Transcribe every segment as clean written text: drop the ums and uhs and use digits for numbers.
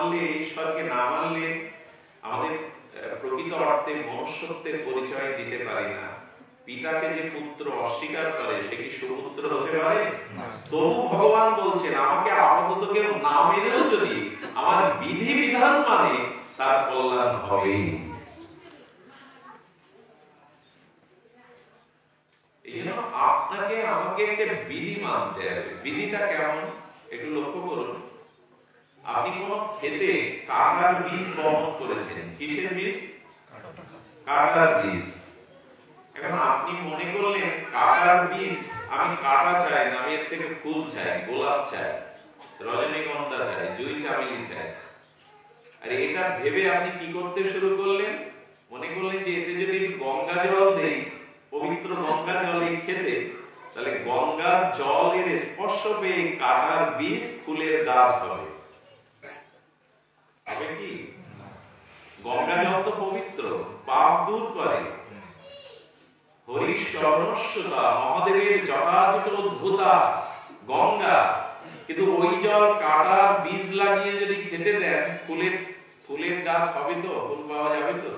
মানলে, ঈশ্বরকে না মানলে আমাদের প্রকৃত অর্থে মনুষ্যত্বের পরিচয় দিতে পারি না। পিতাকে যে পুত্র অস্বীকার করে সে কি সুপুত্র হতে পারে? তবু ভগবান বলছেন আমাকে আপাতত কেউ না মেনেও যদি আমার বিধি বিধান মানে তার কল্যাণ হবেই। এই জন্য আপনাকে আমাকে একটা বিধি মানতে হবে। বিধিটা কেমন একটু লক্ষ্য করুন। আপনি কোন ক্ষেতে কাটার বীজ বপন করেছেন। কিসের বীজ? কাটার বীজ। এখন আপনি মনে করলেন কাটার বীজ আমি কাটা চাই না, আমি এর থেকে ফুল চাই, গোলাপ চাই, রজনীগন্ধা চাই, জুঁই চামেলি চাই। আর এটা ভেবে আপনি কি করতে শুরু করলেন? মনে করলেন যে এতে যদি গঙ্গা জল দেই, পবিত্র গঙ্গা জল এই খেতে, তাহলে গঙ্গার জলের স্পর্শ পেয়ে কাটার বীজ ফুলের গাছ হবে। হবে কি? গঙ্গা জল তো পবিত্র, পাপ দূর করে। হরিশ্চরণস্যতা, মহাদেবের জটাজুট অদ্ভুতা গঙ্গা, কিন্তু ওই জল কাটার বীজ লাগিয়ে যদি খেতে দেন, ফুলের গাছ হবে তো? ফুল পাওয়া যাবে তো?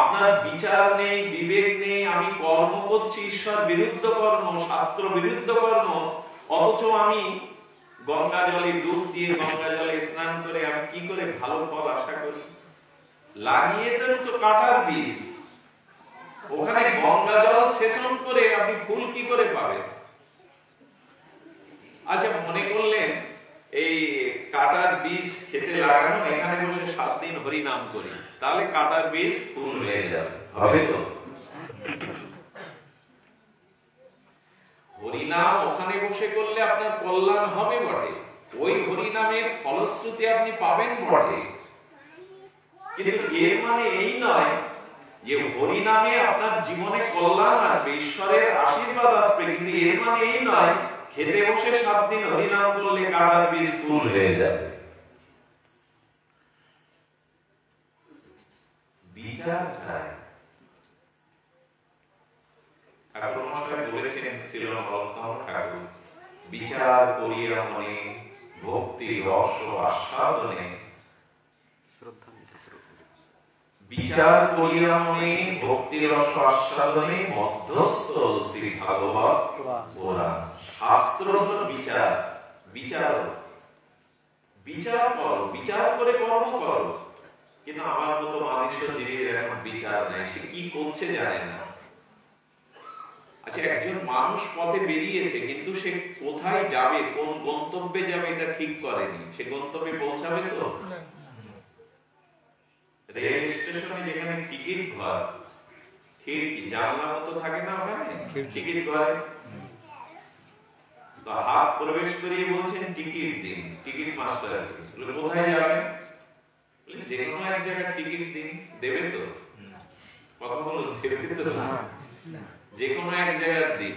আপনার বিচার নেই, বিবেক নেই, আমি কর্ম করছি ঈশ্বর বিরুদ্ধ কর্ম, শাস্ত্র বিরুদ্ধ কর্ম, অথচ আমি গঙ্গা জলে ডুব দিয়ে, গঙ্গা জলে স্নান করে আমি কি করে ভালো ফল আশা করি? লাগিয়ে দেন তো কাটার বীজ, ওখানে গঙ্গা জল সেচন করে আপনি ফুল কি করে পাবেন? আচ্ছা, মনে করলেন এই কাটার বীজ খেতে লাগানো, এখানে বসে 7 দিন হরি নাম করি, তাহলে কাটার বীজ ফুল হয়ে যাবে। হবে তো? হরি নাম ওখানে বসে করলে আপনার কল্যাণ হবে বটে, ওই হরি নামের ফলশ্রুতি আপনি পাবেন বটে, কিন্তু এর মানে এই নয় যে হরি নামে আপনার জীবনে কল্যাণ আসবে, ঈশ্বরের আশীর্বাদ আসবে, কিন্তু এর মানে এই নয় খেতে বসে 7 দিন হরি নাম করলে কাটার বীজ ফুল হয়ে যাবে। বিচার চাই। ঠাকুর মশাই বলেছেন, শ্রীল ভক্তম ঠাকুর, বিচার করিয়া মনে ভক্তি রস আস্বাদনে, বিচার করিয়া মনে ভক্তি রস আস্বাদনে মধ্যস্থ শ্রী ভাগবত পুরাণ। শাস্ত্র হলো বিচার। বিচার বিচার করো, বিচার করে কর্ম করো। কিন্তু আমার মতো মানুষের জীবনের এখন বিচার নাই, সে কি করছে জানে না। আচ্ছা, একজন মানুষ পথে বেরিয়েছে, কিন্তু সে কোথায় যাবে, কোন গন্তব্যে যাবে এটা ঠিক করেনি, সে গন্তব্যে পৌঁছাবে তো? রেল স্টেশনে যেখানে টিকিট ঘর, খিড়কি জানলা মতো থাকে না, ওখানে টিকিট ঘরে তো হাত প্রবেশ করিয়ে বলছেন টিকিট দিন, টিকিট মাস্টার কোথায় যাবে? যে কোনো এক জায়গায় টিকিট দিন, দেবে তো? কথা বলো, দেবে তো? যে কোনো এক জায়গায় দিন।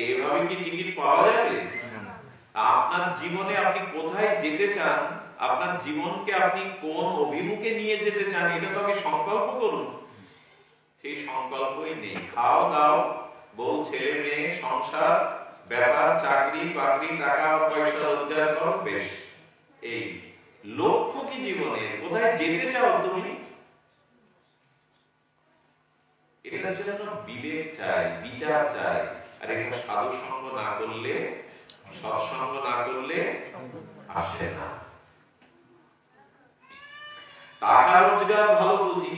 এইভাবে কি টিকিট পাওয়া যাবে? আপনার জীবনে আপনি কোথায় যেতে চান, আপনার জীবনকে আপনি কোন অভিমুখে নিয়ে যেতে চান, এটা তো আগে সংকল্প করুন। সেই সংকল্পই নেই। খাও দাও, বউ ছেলে মেয়ে, সংসার, ব্যাপার, চাকরি বাকরি, টাকা পয়সা রোজগার করো, বেশ। এই লক্ষ্য কি জীবনে? কোথায় যেতে চাও তুমি? এটার জন্য বিবেক চাই, বিচার চাই। আর এটা সাধু সঙ্গ না করলে, সৎসঙ্গ না করলে আসে না। টাকা রোজগার ভালো বুঝি,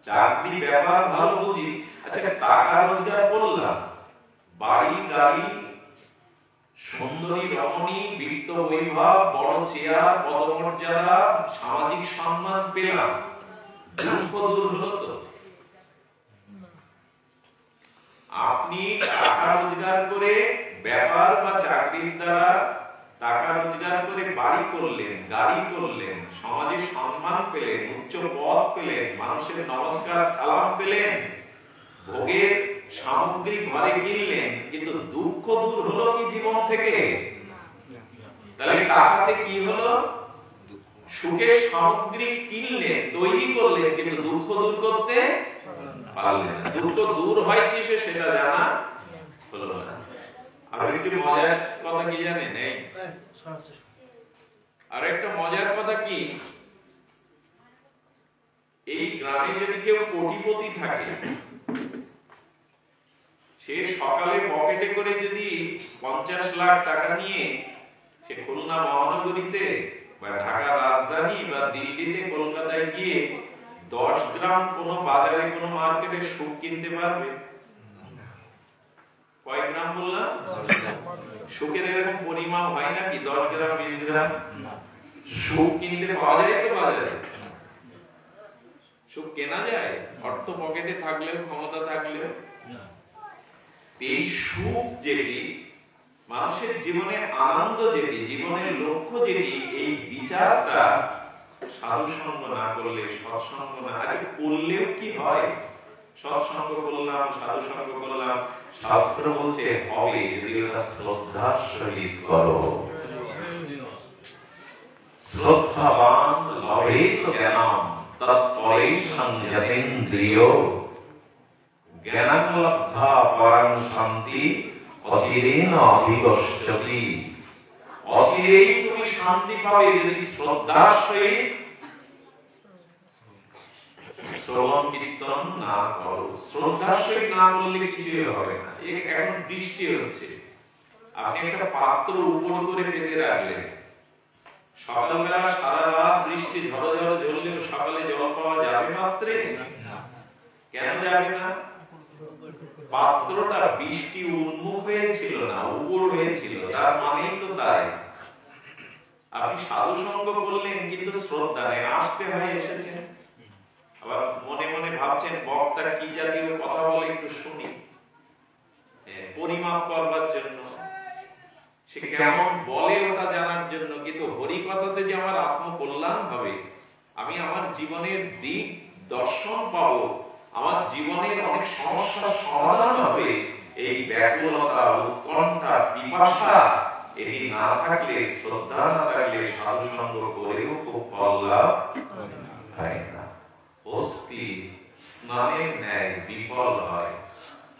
চাকরি ব্যাপার ভালো বুঝি, আচ্ছা টাকা রোজগার করলাম, বাড়ি গাড়ি, সুন্দরী রমণী, বিত্ত বৈভব, বড় চেয়ার, পদমর্যাদা, সামাজিক সম্মান পেলাম, দুঃখ দূর হলো তো? আপনি টাকা রোজগার করে, ব্যাপার বা চাকরির দ্বারা টাকা রোজগার করে বাড়ি করলেন, গাড়ি করলেন, সমাজে সম্মান পেলেন, উচ্চ পদ পেলেন, মানুষের নমস্কার সালাম পেলেন, ভোগের সামগ্রী ঘরে কিনলেন, কিন্তু দুঃখ দূর হলো কি জীবন থেকে? তাহলে টাকাতে কি হলো? সুখের সামগ্রী কিনলেন, তৈরি করলেন, কিন্তু দুঃখ দূর করতে পারলেন না। দুঃখ দূর হয় কিসে সেটা জানা হলো না। আর একটু মজার কথা কি জানেন? আর একটা মজার কথা কি, এই গ্রামে যদি কেউ কোটিপতি থাকে, সে সকালে পকেটে করে যদি 50 লাখ টাকা নিয়ে সে খুলনা মহানগরীতে বা ঢাকা রাজধানী বা দিল্লিতে কলকাতায় গিয়ে 10 গ্রাম কোন বাজারে কোন মার্কেটে সুখ কিনতে পারবে? কয় গ্রাম বললাম? সুখের এরকম পরিমাপ হয় নাকি 10 গ্রাম 20 গ্রাম? সুখ কিনতে পাওয়া যায় তো বাজারে? সুখ কেনা যায়? অর্থ পকেটে থাকলেও, ক্ষমতা থাকলেও? এই সুখ যেটি, মানুষের জীবনে আনন্দ যেটি, জীবনের লক্ষ্য যেটি, এই বিচারটা সাধু সঙ্গ না করলে, সৎসঙ্গ না করলেও কি হয়? সৎসঙ্গ করলাম, সাধু সঙ্গ করলাম, শাস্ত্র বলছে হবে যদি ওটা শ্রদ্ধার সহিত করো। শ্রদ্ধাবান লভেত জ্ঞানম তৎপরে সংযতেন্দ্রিয় জ্ঞানং লব্ধা পরাং শান্তি অচিরেণ অভিগচ্ছতি। অচিরেই তুমি শান্তি পাবে যদি শ্রদ্ধার সহিত শ্রবণ কীর্তন না করো। শ্রদ্ধার সহিত না করলে কিছুই হবে না। এখন বৃষ্টি হচ্ছে, আপনি একটা পাত্র উপর করে পেতে রাখলেন, সকালবেলা সারা রাত বৃষ্টি ঝড় ঝড় ঝরলেও সকালে জল পাওয়া যাবে পাত্রে? কেন যাবে না? পাত্রটা বৃষ্টি উন্মুখ হয়েছিল না, উপর হয়েছিল, তার মানেই তো তাই। আপনি সাধু সঙ্গ করলেন কিন্তু শ্রদ্ধা নেই, আসতে হয় এসেছেন, আবার মনে মনে ভাবছেন বক্তা কি জাতীয় কথা বলে একটু শুনি, পরিমাপ করবার জন্য, সে কেমন বলে ওটা জানার জন্য। কিন্তু হরি কথাতে যে আমার আত্মকল্যাণ হবে, আমি আমার জীবনের দিক দর্শন পাবো, আমার জীবনের অনেক সমস্যার সমাধান হবে, এই ব্যাকুলতা, উৎকণ্ঠা, পিপাসা এটি না থাকলে, শ্রদ্ধা না থাকলে সাধু সঙ্গ করেও খুব ফল লাভ হয় না। হস্তি স্নানের ন্যায় বিফল হয়।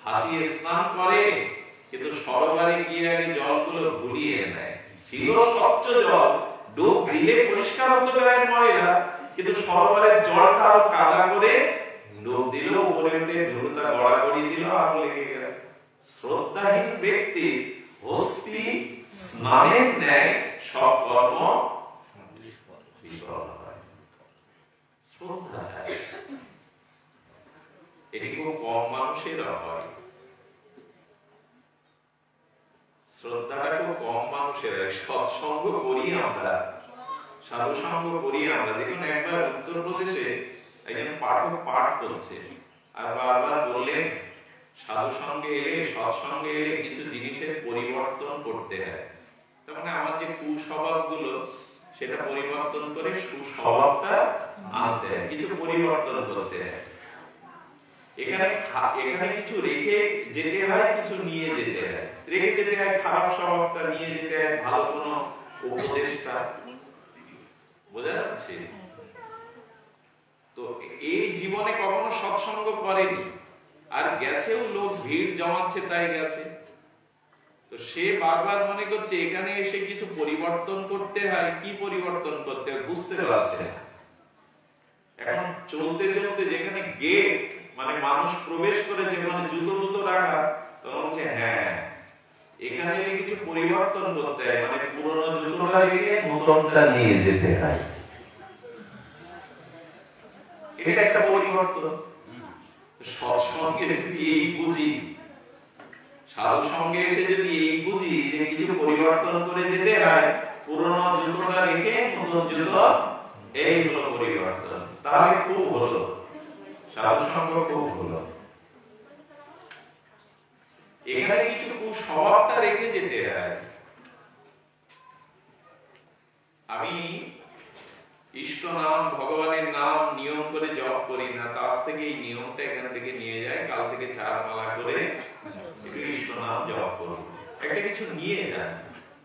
হাতি স্নান করে কিন্তু সরোবরে গিয়ে আগে জলগুলো ঘুরিয়ে নেয়, ছিল স্বচ্ছ জল, ডুব দিলে পরিষ্কার হতে গায়ের ময়লা, কিন্তু সরোবরের জলটা আরো কাদা করে ডুব দিল, উপরে উঠে ধুলটা গড়াগড়ি দিল, আরো লেগে গেল। শ্রদ্ধাহীন ব্যক্তি হস্তি স্নানের ন্যায় সব কর্ম বিফল হয়। শ্রদ্ধা এটি খুব কম মানুষের হয়, শ্রদ্ধাটা খুব কম মানুষের হয়। সৎসঙ্গ করি আমরা, সাধু সঙ্গ করি আমরা। দেখুন একবার উত্তরপ্রদেশে একজন পাঠক পাঠ করছে, আর বারবার বললেন সাধু সঙ্গে এলে, সৎসঙ্গে এলে কিছু জিনিসের পরিবর্তন করতে হয়। তার মানে আমার যে কুস্বভাব গুলো সেটা পরিবর্তন করে সুস্বভাবটা আনতে হয়, কিছু পরিবর্তন করতে হয়। এখানে কিছু রেখে যেতে হয়, কিছু নিয়ে যেতে হয়। রেখে যেতে হয় খারাপ স্বভাবটা, নিয়ে যেতে হয় ভালো কোনো উপদেশটা। বোঝা যাচ্ছে? তো এই জীবনে কখনো সৎসঙ্গ করেনি, আর গেছেও, লোক ভিড় জমাচ্ছে তাই গেছে। তো সে বারবার মনে করছে এখানে এসে কিছু পরিবর্তন করতে হয়। কি পরিবর্তন করতে হয় বুঝতে পারছে না। এখন চলতে চলতে যেখানে গেট, মানে মানুষ প্রবেশ করে যেখানে জুতো টুতো রাখা, তখন বলছে হ্যাঁ এখানে কিছু পরিবর্তন করতে হয়, মানে পুরনো জুতোটা রেখে নতুনটা নিয়ে যেতে হয়। এটা একটা পরিবর্তন। সৎসঙ্গে যদি এই বুঝি, সাধু সঙ্গে এসে যদি এই বুঝি যে কিছু পরিবর্তন করে যেতে হয়, পুরনো জুতোটা রেখে নতুন জুতো, এই হলো পরিবর্তন, তাহলে খুব হলো, সাধু সঙ্গ খুব হলো। এখানে কিছু কুস্বভাবটা রেখে যেতে হয়। আমি ইষ্ট নাম, ভগবানের নাম নিয়ম করে জপ করি না, তার থেকে এই নিয়মটা এখান থেকে নিয়ে যায়, কাল থেকে 4 মালা করে একটু ইষ্ট নাম জপ করব। একটা কিছু নিয়ে যান,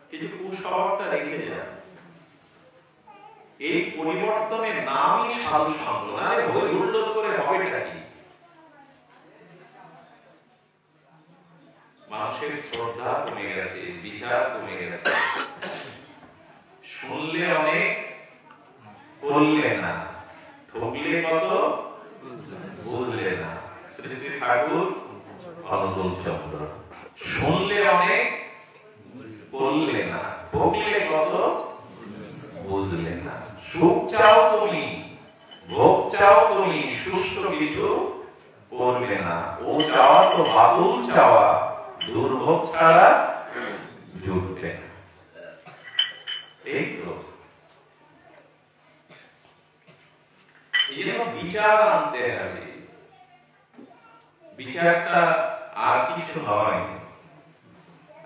কিছু কুস্বভাবটা রেখে যান। এই পরিবর্তনের নামই সাধু সঙ্গ। না হই হুল্লোড় করে হবেটা কি? মানুষের শ্রদ্ধা কমে গেছে, বিচার কমে গেছে, শুনলে অনেক, বললে না, ঠকলে কত, বুঝলে না। শ্রী শ্রী ঠাকুর অনুকূল চন্দ্র। শুনলে অনেক, বললে না, ঠকলে কত, বুঝলে না। সুখ চাও তুমি, ভোগ চাও তুমি, সুষ্ঠু কিছু করলে না। ও চাওয়া তো বাতুল চাওয়া, দুর্ভোগ ছাড়া জুটবে না। এই তো এই জন্য বিচার আনতে হবে। বিচারটা আর কিছু নয়।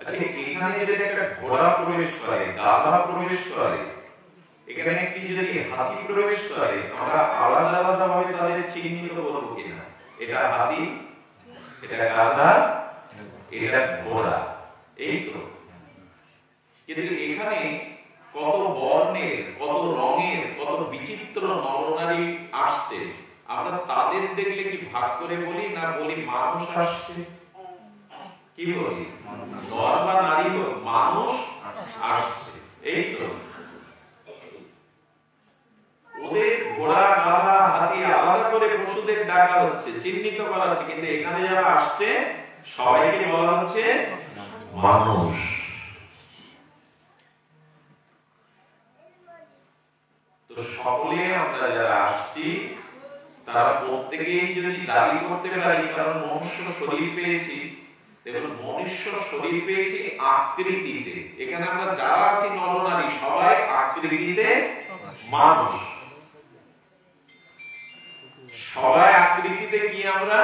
আচ্ছা, এখানে যদি একটা ঘোড়া প্রবেশ করে, গাধা প্রবেশ করে, এখানে কি যদি হাতি প্রবেশ করে, আমরা আলাদা আলাদা ভাবে তাদের চিহ্নিত করবো কিনা? এটা হাতি, এটা গাধা, এটা ঘোড়া। এই তো। কিন্তু এখানে কত বর্ণের, কত রঙের, কত বিচিত্র নরনারী আসছে, আমরা তাদের দেখলে কি ভাগ করে বলি, না বলি মানুষ আসছে? কি বলি? নর বা নারী হোক, মানুষ আসছে। এই তো। ওদের ঘোড়া, গাধা, হাতি আলাদা করে পশুদের ডাকা হচ্ছে, চিহ্নিত করা হচ্ছে, কিন্তু এখানে যারা আসছে সবাইকে বলা হচ্ছে মানুষ। তো সকলে আমরা যারা আসছি তারা প্রত্যেকেই যদি দাবি করতে পারি, কারণ মনুষ্য শরীর পেয়েছি, দেখুন মনুষ্য শরীর পেয়েছি আকৃতিতে। এখানে আমরা যারা আছি নরনারী সবাই আকৃতিতে মানুষ। সবাই আকৃতিতে কি আমরা?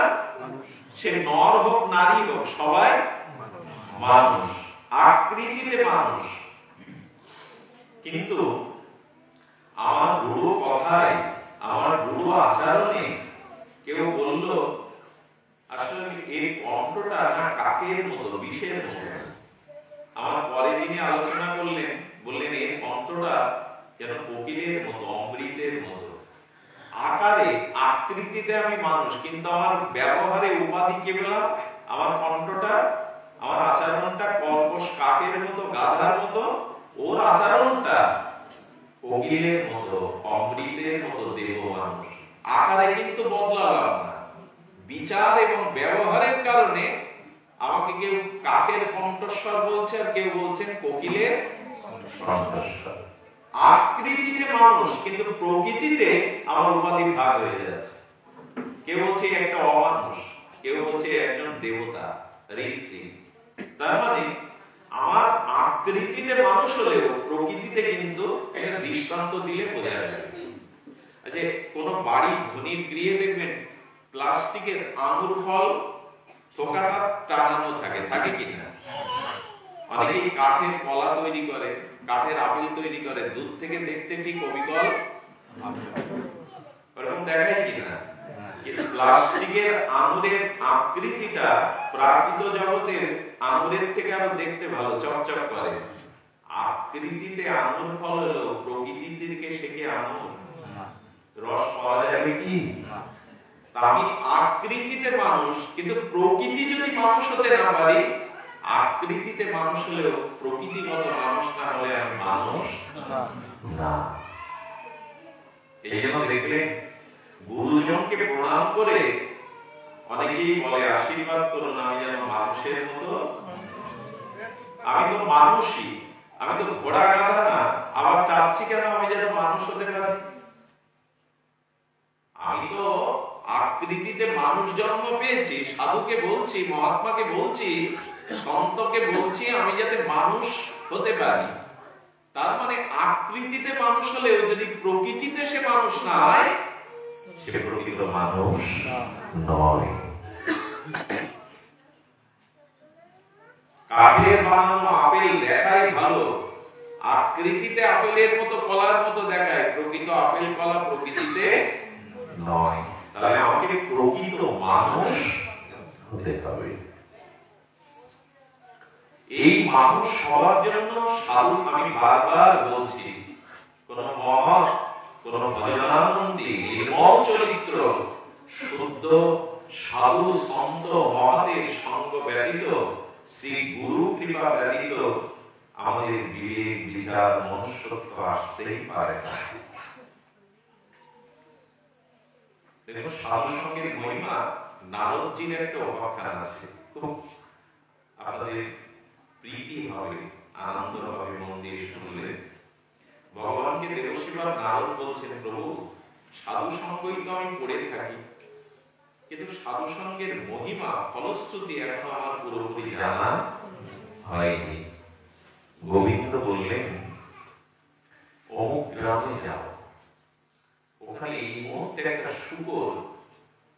সে নর হোক নারী হোক, সবাই মানুষ, আকৃতিতে মানুষ। কিন্তু আমার রূঢ় কথায়, আমার রূঢ় আচরণে কেউ বলল, আসলে এই কণ্ঠটা না কাকের মতো, বিষের মতো। আমার পরে তিনি আলোচনা করলেন, বললেন এই কণ্ঠটা যেন কোকিলের মতো, অমৃতের মতো। আকারে, আকৃতিতে আমি মানুষ, কিন্তু আমার ব্যবহারে উপাধি কি পেলাম? আমার কণ্ঠটা, আমার আচরণটা কর্কশ কাকের মতো, গাধার মতো। ওর আচরণটা কোকিলের মতো, অমৃতের মতো, দেহ মানুষ। আকারে কিন্তু বদলালাম না। বিচার এবং ব্যবহারের কারণে আমাকে কেউ কাকের কণ্ঠস্বর বলছে, আর কেউ বলছেন কোকিলের কণ্ঠস্বর। আকৃতিতে মানুষ, কিন্তু প্রকৃতিতে আমার উপাধি ভাগ হয়ে যাচ্ছে। কেউ বলছে একটা অমানুষ, কেউ বলছে একজন দেবতা, ঋত্বিক। তার মানে আমার আকৃতিতে মানুষ হলেও প্রকৃতিতে কিন্তু একটা দৃষ্টান্ত দিলে বোঝা যাবে। আচ্ছা, কোন বাড়ি ধনির গৃহে দেখবেন প্লাস্টিকের আঙুর ফল থোকাটা টানানো থাকে, থাকে কিনা? অনেকেই কাঠের কলা তৈরি করে, কাঠের আপেল তৈরি করে, দুধ থেকে দেখতে ঠিক অবিকল এরকম দেখায় কিনা? প্লাস্টিকের আঙুরের আকৃতিটা প্রাকৃত জগতের আঙুরের থেকে আরো দেখতে ভালো, চকচক করে। আকৃতিতে আঙুর ফল হলো, প্রকৃতির দিকে সে কি আঙুর? রস পাওয়া যাবে কি? আমি আকৃতিতে মানুষ, কিন্তু প্রকৃতি যদি মানুষ হতে না পারি, আকৃতিতে মানুষ হলেও প্রকৃতিগত মানুষ না হলে আমি মানুষ না। এই জন্য দেখবে গুরুজনকে প্রণাম করে অনেকেই বলে, আশীর্বাদ করুন আমি যেন মানুষের মতো। আমি তো মানুষই, আমি তো ঘোড়া গাধা না, আবার চাচ্ছি কেন আমি যেন মানুষ হতে পারি? আমি তো আকৃতিতে মানুষ জন্ম পেয়েছি। সাধুকে বলছি, মহাত্মাকে বলছি, সন্তকে বলছি আমি যাতে মানুষ হতে পারি। তার মানে আকৃতিতে মানুষ হলেও যদি প্রকৃতিতে সে মানুষ না হয়, সে প্রকৃত মানুষ নয়। কাঠের বানানো আপেল দেখাই ভালো, আকৃতিতে আপেলের মতো, কলার মতো দেখায়, প্রকৃত আপেল কলা প্রকৃতিতে নয়। তাহলে আমাকে প্রকৃত মানুষ হতে হবে। এই মানুষ হওয়ার জন্য সাধু, আমি বারবার বলছি, কোন মহৎ, কোন ভজনানন্দী, নির্মল চরিত্র, শুদ্ধ সাধু সন্ত মহাতের সঙ্গ ব্যতীত, শ্রী গুরু কৃপা ব্যতীত আমাদের বিবেক বিচার মনুষ্যত্ব আসতেই পারে না। দেখুন সাধু সঙ্গের মহিমা নারদজির একটা উপাখ্যান আছে, খুব আপনাদের প্রীতি হবে, আনন্দ হবে, মন দিয়ে শুনলে। ভগবানকে দেবশিবার নারদ বলছেন, প্রভু সাধু সঙ্গই তো আমি পড়ে থাকি, কিন্তু সাধু সঙ্গের মহিমা ফলশ্রুতি এখন আমার পুরোপুরি জানা হয়নি। গোবিন্দ বললেন, অমুক গ্রামে যাও, ওখানে এই মুহূর্তে একটা শুকর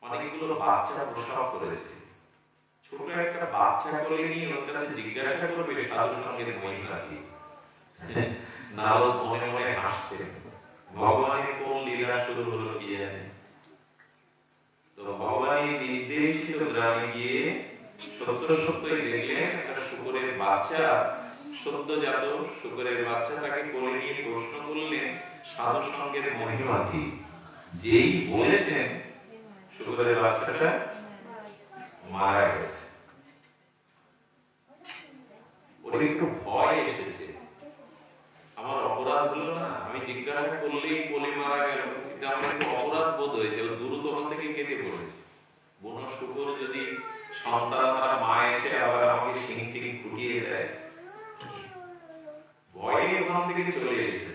অনেকগুলো বাচ্চা প্রসব করেছে। ছোট একটা বাচ্চা করে নিয়ে ওর কাছে জিজ্ঞাসা করবে সাধু সঙ্গের মহিমা কি। নারদ মনে মনে হাসছেন, ভগবানের কোন লীলা শুরু হলো কি জানে। তো ভগবানের নির্দেশিত গ্রামে গিয়ে সত্যই দেখলেন একটা শুকরের বাচ্চা, সদ্যজাত শুকরের বাচ্চা, তাকে কোলে নিয়ে প্রশ্ন করলেন সাধু সঙ্গের মহিমা কি। যেই বলেছেন শুকরের বাচ্চাটা মারা গেছে। ওর একটু ভয় এসেছে, আমার অপরাধ হলো না, আমি জিজ্ঞাসা করলেই কোলে মারা গেল, কিন্তু আমার একটু অপরাধ বোধ হয়েছে। ও দ্রুত ওখান থেকে কেটে পড়েছে। বুনো শুকর যদি সন্তান তারা মা এসে আবার আমাকে সিং টিং ফুটিয়ে দেয়, ভয়ে ওখান থেকে চলে এসেছে।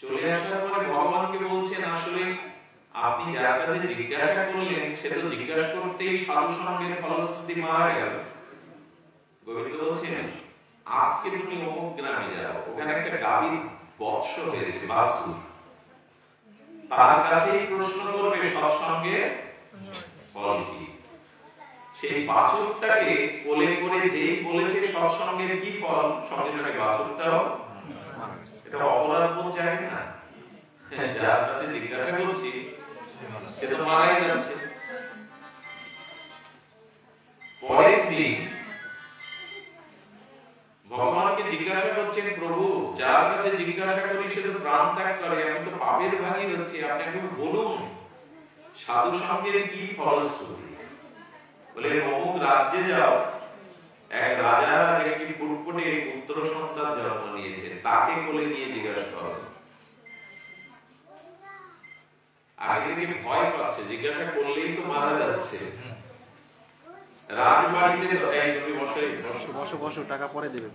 চলে আসার পরে ভগবানকে বলছেন, আসলে আপনি যার কাছে জিজ্ঞাসা করলেন সে তো জিজ্ঞাসা করতেই সাধু সঙ্গের ফলশ্রুতি মারা গেল। গোবিন্দ বলছেন, আজকে তুমি অমুক গ্রামে যাও, ওখানে একটা গাভীর বৎস হয়েছে, বাছুর, তার কাছেই প্রশ্ন করবে সৎসঙ্গে ফল কি। সেই বাছুরটাকে কোলে করে যেই বলেছে সৎসঙ্গের কি ফল, সঙ্গে সঙ্গে বাছুরটাও, এটা অপরাধ বোধ যায় না। যার কাছে জিজ্ঞাসা করছি সে তো মারাই যাচ্ছে। পরের দিন ভগবানকে জিজ্ঞাসা করছেন, প্রভু যার কাছে জিজ্ঞাসা করি সে তো প্রাণ ত্যাগ করে, আমি তো পাপের ভাগী হচ্ছি, আপনি একটু বলুন সাধু সঙ্গের কি ফলশ্রুতি। বলে, অমুক রাজ্যে যাও, এক রাজা একটি ফুটফুটে পুত্র সন্তান জন্ম নিয়েছে, তাকে কোলে নিয়ে জিজ্ঞাসা করো। আগে থেকে ভয় পাচ্ছে, জিজ্ঞাসা করলেই তো মারা যাচ্ছে। রাজবাড়িতে বসো টাকা পরে দেবে।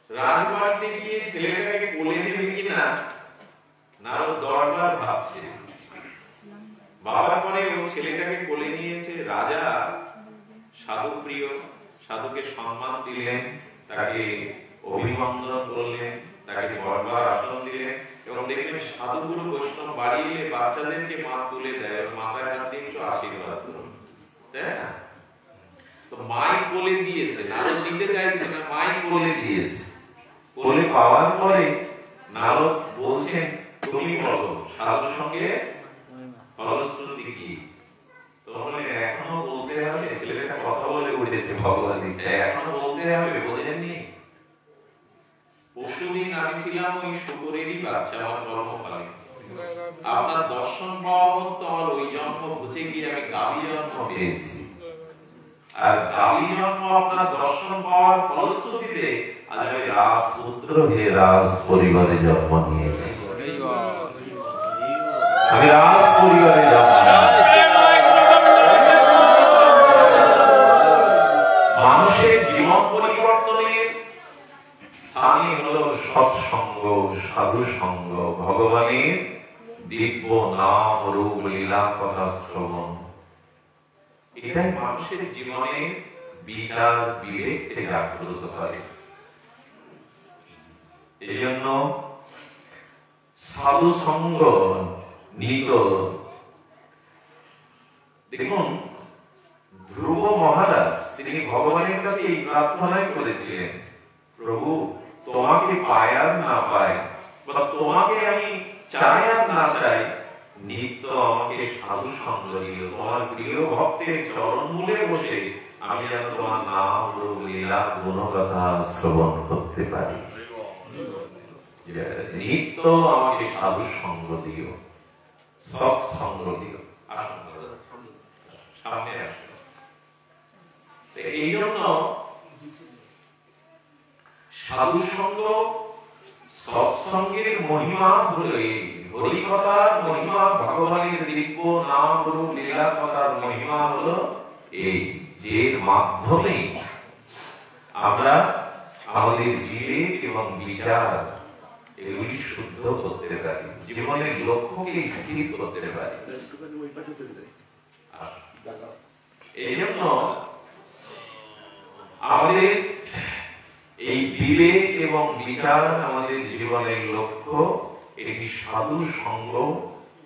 রাজবাড়িতে গিয়ে ছেলেটাকে কোলে নেবে কিনা নারদ দরবার ভাবছে। বাবার পরে ও ছেলেটাকে কোলে নিয়েছে। রাজা সাধু প্রিয়, সাধুকে সম্মান দিলেন, তাকে অভিনন্দন করলেন, তাকে দরবার আসন দিলেন, এবং দেখলেন সাধুগুরু বৈষ্ণব বাড়িয়ে বাচ্চাদেরকে মা তুলে দেয়, মাথায় হাত দিয়ে একটু আশীর্বাদ করুন, তাই না? তো মাই কোলে দিয়েছে, নারদ দিতে চাইছে না, মাই কোলে দিয়েছে। কোলে পাওয়ার পরে নারদ বলছেন, তুমি বলো সাধুর সঙ্গে ফলশ্রুতি কি। তো বলে, এখনো বলতে হবে, ছেলেটা কথা বলে উঠেছে ভগবান ইচ্ছা, এখনো বলতে হবে, বোঝেননি? পরশুদিন আমি ছিলাম ওই শুকরেরই বাচ্চা, আমার জন্মকালে। আপনার দর্শন পাওয়া মতো আমার ওই জন্ম ঘুচে গিয়ে আমি গাভী জন্ম পেয়েছি। আর গাভী জন্ম আপনার দর্শন পাওয়ার ফলশ্রুতিতে আজ আমি রাজপুত্র হয়ে রাজ পরিবারে জন্ম নিয়েছি। আমি রাজ পরিবারে জন্ম নিয়েছি। মানুষের জীবন পরিবর্তনের স্থানই হলো সৎসঙ্গ, সাধু সঙ্গ, ভগবানের দিব্য নাম রূপ লীলা কথা শ্রবণ। এটাই মানুষের জীবনে বিচার বিবেককে জাগ্রত করে। এই জন্য সাধু সঙ্গ নিত। দেখুন ধ্রুব মহারাজ তিনি ভগবানের কাছে এই প্রার্থনাই করেছিলেন, প্রভু তোমাকে পাই আর না পাই, বা তোমাকে আমি চাই আর না চাই, নিত্য আমাকে সাধু সঙ্গ দিও। তোমার প্রিয় ভক্তের চরণ মূলে বসে আমি যেন তোমার নাম রূপ লীলা গুণকথা শ্রবণ করতে পারি। নিত্য আমাকে সাধু সঙ্গ দিও, সৎসঙ্গ দিও। আসুন সামনে আসুন। এই জন্য সাধু সঙ্গ সৎসঙ্গের মহিমা হলো এই, হরিকথার মহিমা, ভগবানের দিব্য নাম রূপ লীলা কথার মহিমা হলো এই, যে মাধ্যমে আমরা আমাদের বিবেক এবং বিচার এগুলি শুদ্ধ করতে পারি, জীবনের লক্ষ্যকে স্থির করতে পারি। এই জন্য আমাদের এই বিবেক এবং বিচার আমাদের জীবনের লক্ষ্য, এটি সাধু সঙ্গ,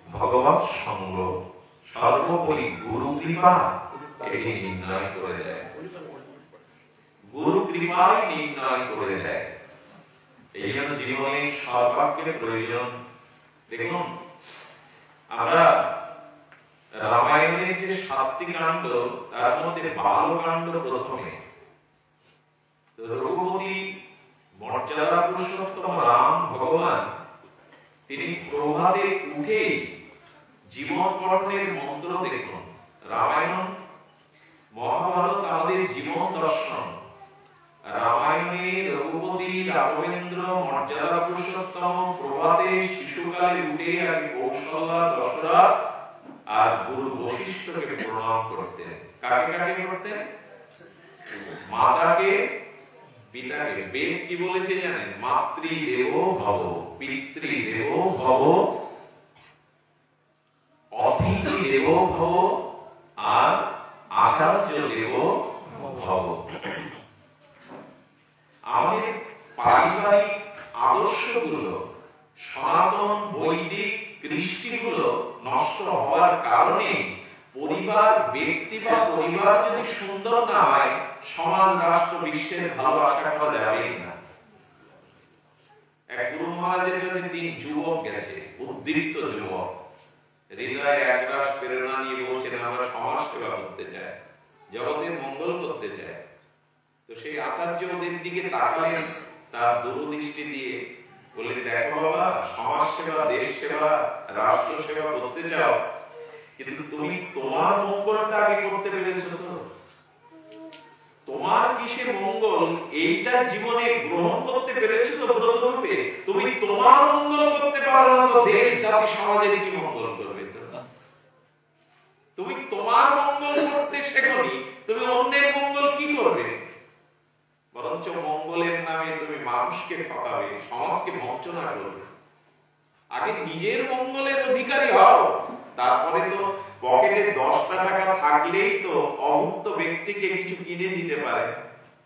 ভগবৎ সঙ্গ, সর্বোপরি গুরু কৃপা এটি নির্ণয় করে দেয়, গুরু কৃপাই নির্ণয় করে দেয়। এই জন্য জীবনে সর্বাগ্রে প্রয়োজন। দেখুন, আমরা রামায়ণের যে 7টি কাণ্ড, তার মধ্যে বালকাণ্ড প্রথমে। রঘুপতি মর্যাদা পুরুষোত্তম রাম ভগবান, তিনি প্রভাতে উঠে জীবন গঠনের মন্ত্র দেখুন। রামায়ণ মহাভারত আমাদের জীবন দর্শন। রামায়ণে রঘুপতি রাঘবেন্দ্র মর্যাদা পুরুষোত্তম প্রভাতে শিশুকালে উঠে আগে কৌশল্যা, দশরথ আর গুরু বশিষ্ঠকে প্রণাম করতেন। কাকে কাকে করতেন? মাতাকে, পিতাকে। বেদ কি বলেছে জানেন? মাতৃদেব ভব, পিতৃদেব ভব, অতিথি দেব ভব আর আচার্য দেব ভব। আমাদের পারিবারিক আদর্শগুলো, সনাতন বৈদিক কৃষ্টিগুলো নষ্ট হওয়ার কারণে পরিবার, ব্যক্তি বা পরিবার যদি সুন্দর না হয়, সমাজ, রাষ্ট্র, বিশ্বের ভালো আশা করা যাবে না। এক গুরু মহারাজের কাছে 3 যুবক গেছে, উদ্দীপ্ত যুবক, হৃদয়ে একরাশ প্রেরণা নিয়ে বলছেন, আমরা সমাজ সেবা করতে চাই, জগতের মঙ্গল করতে চাই। তো সেই আচার্য ওদের দিকে তাকালেন তার দূরদৃষ্টি দিয়ে, বললেন, দেখো বাবা, সমাজ সেবা, দেশ সেবা, রাষ্ট্র সেবা করতে চাও, কিন্তু তুমি তোমার মঙ্গলটা আগে করতে পেরেছো তো? তোমার কিসের মঙ্গল এইটা জীবনে গ্রহণ করতে পেরেছো তো ব্রতরূপে? তুমি তোমার মঙ্গল করতে পারো না তো দেশ, জাতি, সমাজের কি মঙ্গল করবে? তুমি তোমার মঙ্গল করতে শেখনি, তুমি অন্যের মঙ্গল কি করবে? বরঞ্চ মঙ্গলের নামে তুমি মানুষকে ঠকাবে, সমাজকে বঞ্চনা করবে। আগে নিজের মঙ্গলের অধিকারী হও, তারপরে তো পকেটে 10টা টাকা থাকলেই তো অভুক্ত ব্যক্তিকে কিছু কিনে দিতে পারে।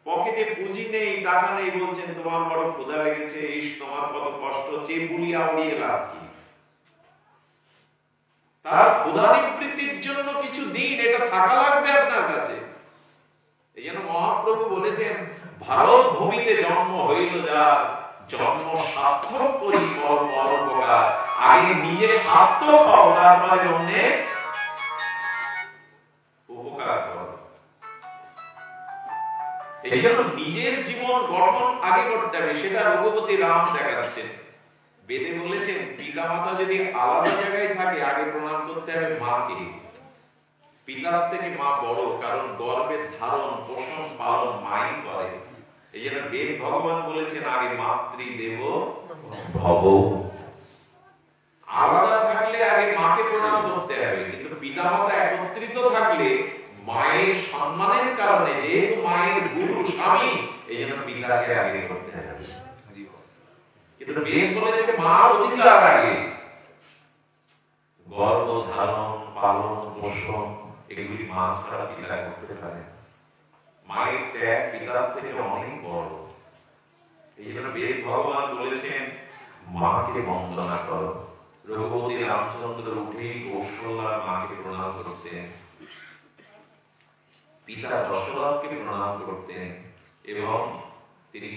পকেটে পুঁজি নেই, টাকা নেই, বলছেন তোমার বড় ক্ষুধা লেগেছে, ইস তোমার কত কষ্ট, চেপুলিয়া উড়িয়ে লাভ কি? তার ক্ষুধা নিবৃত্তির জন্য কিছু দিন, এটা থাকা লাগবে আপনার কাছে। এই জন্য মহাপ্রভু বলেছেন, ভারত ভূমিতে জন্ম হইল যার, জন্ম সার্থক করি মরোপকার। আগে নিজে সার্থক হও, তারপরে অন্যের উপকার করো। এই জন্য নিজের জীবন গঠন আগে করতে হবে, সেটা রঘুপতি রাম দেখাচ্ছেন। বেদে বলেছেন, পিতা মাতা যদি আলাদা জায়গায় থাকে, আগে প্রণাম করতে হবে মাকে। পিতার থেকে মা বড়, কারণ গর্ভের ধারণ, পোষণ, পালন মাই করে। এই জন্য বেদ ভগবান বলেছেন, আগে মাতৃদেব ভব। আলাদা থাকলে আগে মাকে প্রণাম করতে হবে, কিন্তু পিতা মাতা একত্রিত থাকলে মায়ের সম্মানের কারণে, যেহেতু মায়ের গুরু স্বামী, এই জন্য পিতাকে আগে করতে হবে। কিন্তু বেদ বলেছে মার অধিকার আগে। গর্ভ ধারণ, পালন, পোষণ এগুলি মা ছাড়া পিতা করতে পারে। মায়ের ত্যাগ পিতার থেকে অনেক বড়। এই জন্য বেদ ভগবান বলেছেন, মাকে বন্দনা করো। রঘুপতি রামচন্দ্র উঠে কৌশল্যা মাকে প্রণাম করতেন, পিতা দশরথকে প্রণাম করতেন, এবং তিনি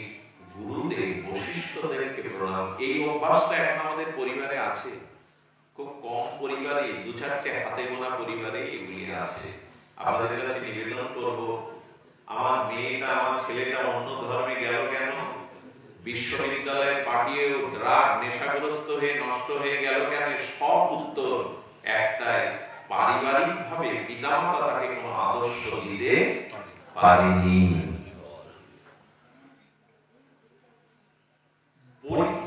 গুরুদেব বশিষ্ঠদেবকে প্রণাম। এই অভ্যাসটা এখন আমাদের পরিবারে আছে, খুব কম পরিবারে, 2-4টে হাতে গোনা পরিবারে এগুলি আছে। আপনাদের কাছে নিবেদন করব, আমার মেয়েটা, আমার ছেলেটা অন্য ধর্মে গেল কেন? বিশ্ববিদ্যালয়ে পাঠিয়েও ড্রাগ নেশাগ্রস্ত হয়ে নষ্ট হয়ে গেল কেন? সব উত্তর একটাই, পারিবারিক ভাবে পিতামাতা তাকে কোনো আদর্শ দিতে পারিনি।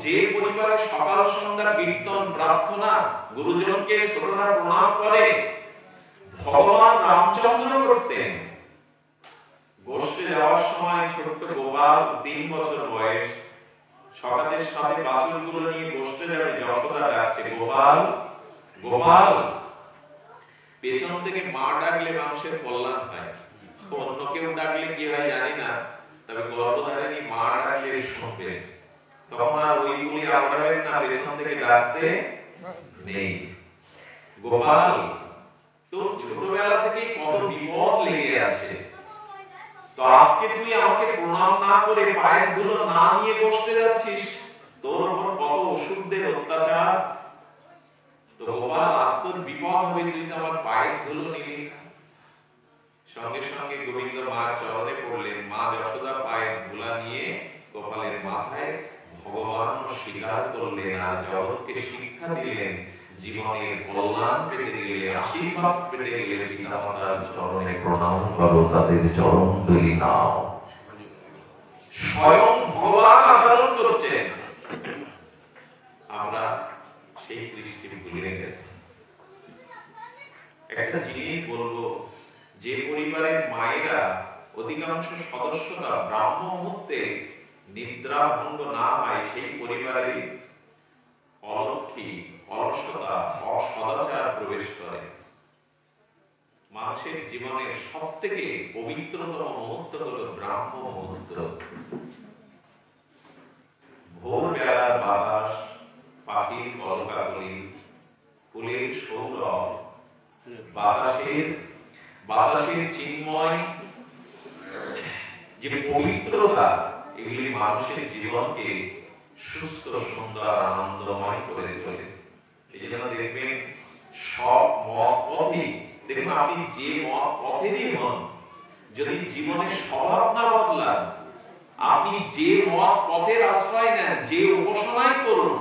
যে পরিবারে সকাল সন্ধ্যা কীর্তন প্রার্থনা, গুরুজনকে ছোটরা প্রণাম করে, ভগবান রামচন্দ্র করতেন। গোষ্ঠে যাওয়ার সময় ছোট্ট গোপাল 3 বছর বয়স, সকালের সাথে বাছুরগুলো নিয়ে গোষ্ঠে যাবে, যশোদা ডাকছে গোপাল গোপাল। পেছন থেকে মা ডাকলে মানুষের কল্যাণ হয়, অন্য কেউ ডাকলে কি হয় জানি না, তবে গর্ভধারিণী মা ডাকলে শুনবে। তখন আর ওইগুলি আওড়াবেন না, পেছন থেকে ডাকতে নেই। গোপাল, তোর ছোটবেলা থেকে কত বিপদ লেগে আছে, তো আজকে তুই আমাকে প্রণাম না করে পায়ের ধুলো না নিয়ে বসতে যাচ্ছিস, তোর উপর কত অসুরদের অত্যাচার। তো গোপাল, আজ তোর বিপদ হবে, তুই তো আমার পায়ের ধুলো নিবি। সঙ্গে সঙ্গে গোবিন্দ মার চরণে পড়লেন। মা যশোদা পায়ের ধুলা নিয়ে গোপালের মাথায় ভগবান স্বীকার করলেন আর জগৎকে শিক্ষা দিলেন, জীবনের কল্যাণ পেতে গেলে, আশীর্বাদ পেতে গেলে পিতামাতার চরণে প্রণাম করো, তাদের চরণ ধুলি নাও। স্বয়ং ভগবান আচরণ করছেন, আমরা সেই কৃষ্টি ভুলে গেছি। একটা জিনিস বলবো, যে পরিবারের মায়েরা অধিকাংশ সদস্যরা ব্রাহ্ম মুহূর্তে নিদ্রা ভঙ্গ না হয়, সেই পরিবারে অলক্ষী, অলসতা, অসদাচার প্রবেশ করে। মানুষের জীবনের সব থেকে পবিত্রতম মুহূর্ত হলো ব্রাহ্ম মুহূর্ত। ভোরবেলার বাতাস, পাখির কলকাকলি, ফুলের সৌরভ, বাতাসের চিন্ময় যে পবিত্রতা, এগুলি মানুষের জীবনকে সুস্থ, সুন্দর, আনন্দময় করে তোলে। এই জন্য দেখবেন সব মত পথে, দেখুন আপনি যে মত পথেরই হন, যদি জীবনের স্বভাব না বদলান, আপনি যে মত পথের আশ্রয় নেন, যে উপাসনাই করুন,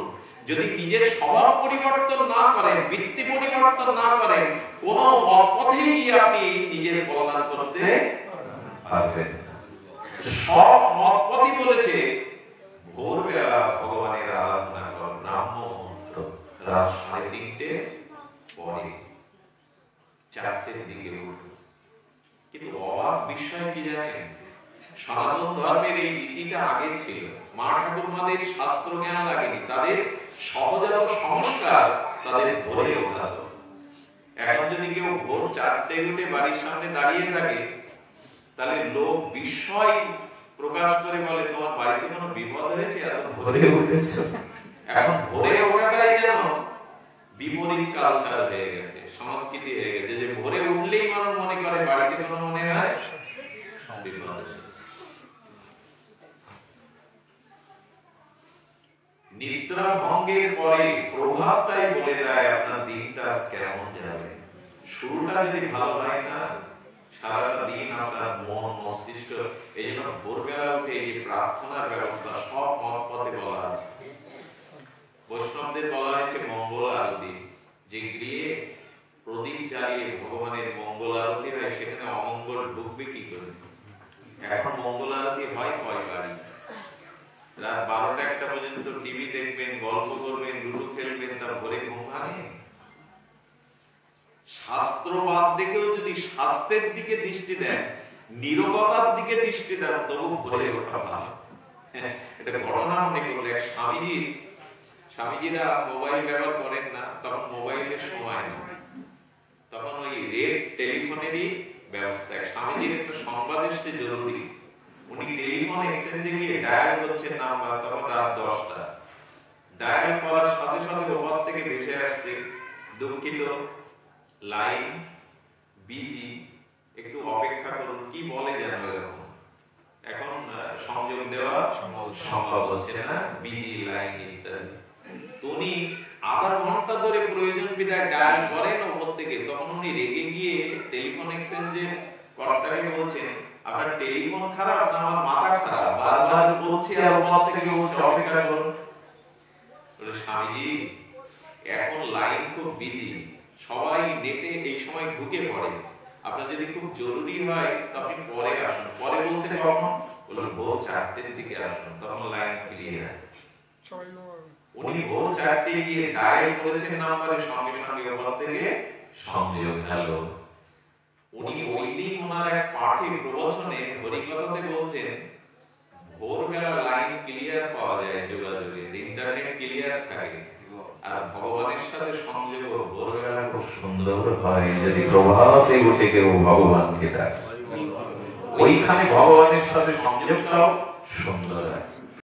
যদি নিজের স্বভাব পরিবর্তন না করেন, বৃত্তি পরিবর্তন না করেন, কোন মত পথে গিয়ে আপনি নিজের কল্যাণ করতে পারবেন না। সব মত পথই বলেছে ভোরবেলা ভগবানের আরাধনা কর, ব্রাহ্ম মুহূর্ত, রাত 3:30 পরে, 4টের দিকে উঠ। কিন্তু অবাক বিষয় কি জানেন, সনাতন ধর্মের এই রীতিটা আগে ছিল। মা ঠাকুরমাদের শাস্ত্র জ্ঞান লাগেনি, তাদের সহজাত সংস্কার তাদের ভোরে ওঠাতো। এখন যদি কেউ ভোর 4টে উঠে বাড়ির সামনে দাঁড়িয়ে থাকে, তাহলে লোক বিস্ময় প্রকাশ করে বলে, তোমার বাড়িতে কোনো বিপদ হয়েছে, এত ভোরে উঠেছ। এখন ভোরে ওঠাটাই যেন বিপরীত কালচার হয়ে গেছে, সংস্কৃতি হয়ে গেছে, যে ভোরে উঠলেই মানুষ মনে করে বাড়িতে কোনো মনে হয় বিপদ। নিদ্রা ভঙ্গের পরে প্রভাবটাই বলে দেয় আপনার দিনটা কেমন যাবে। শুরুটা যদি ভালো হয় না, সারাটা দিন আপনার মন মস্তিষ্ক। এই জন্য ভোরবেলা উঠে এই প্রার্থনার ব্যবস্থা সব মত পথে বলা আছে। বৈষ্ণবদের বলা হয়েছে মঙ্গল আরতি, যে গৃহে প্রদীপ জ্বালিয়ে ভগবানের মঙ্গল আরতি হয়, সেখানে অমঙ্গল ঢুকবে কি করে? এখন মঙ্গল আরতি হয় কয় বাড়ি, রাত 12টা-1টা পর্যন্ত টিভি দেখবেন, গল্প করবেন, লুডো খেলবেন, তার ভোরে ঘুম ভাঙে। শাস্ত্রবাদ দেখেও যদি স্বাস্থ্যের দিকে দৃষ্টি দেন, নীরবতার দিকে দৃষ্টি দেন, তবু ভোরে ওঠা ভালো। এটা ঘটনা মনে করলে, স্বামীজিরা মোবাইল ব্যবহার করেন না, তখন মোবাইলের সময় নেই, তখন ওই রেড টেলিফোনেরই ব্যবস্থা। স্বামীজির একটা সংবাদ এসছে জরুরি, উনি টেলিফোন এক্সচেঞ্জে গিয়ে ডায়াল করছেন নাম্বার, তখন রাত 10টা। ডায়াল করার সাথে সাথে ওপর থেকে ভেসে আসছে, দুঃখিত লাইন বিজি, একটু অপেক্ষা করুন। কি বলে যেন এরকম, এখন সংযোগ দেওয়া সম্ভব হচ্ছে না, বিজি লাইন ইত্যাদি। উনি আধা ঘন্টা ধরে প্রয়োজন বিধায় ডায়াল করেন ওপর থেকে, তখন উনি রেগে গিয়ে টেলিফোন এক্সচেঞ্জে কর্তাকে বলছেন, আপনার টেলিফোন খারাপ না আমার মাথা খারাপ, বারবার বলছে আর ওপর থেকে বলছে অপেক্ষা করুন। বলে, স্বামীজি এখন লাইন খুব বিজি, সবাই নেটে এই সময় ঢুকে পড়ে, আপনার যদি খুব জরুরি হয় তো আপনি পরে আসুন। পরে বলতে কখন? বলুন ভোর 4টের দিকে আসুন, তখন লাইন ক্লিয়ার। উনি ভোর 4টে গিয়ে ডায়াল করেছেন নাম্বারে, সঙ্গে সঙ্গে ওপর থেকে সংযোগ হলো। উনি ওই দিন ওনার এক পাঠে প্রবচনে হরিকথাতে বলছেন ভোরবেলা লাইন ক্লিয়ার পাওয়া যায় যোগাযোগে, ইন্টারনেট ক্লিয়ার থাকে, আর ভগবানের সাথে সংযোগ ভোরবেলা খুব সুন্দর হয় যদি প্রভাতে উঠে কেউ ভগবানকে ডাকে। ওইখানে ভগবানের সাথে সংযোগটাও সুন্দর আছে।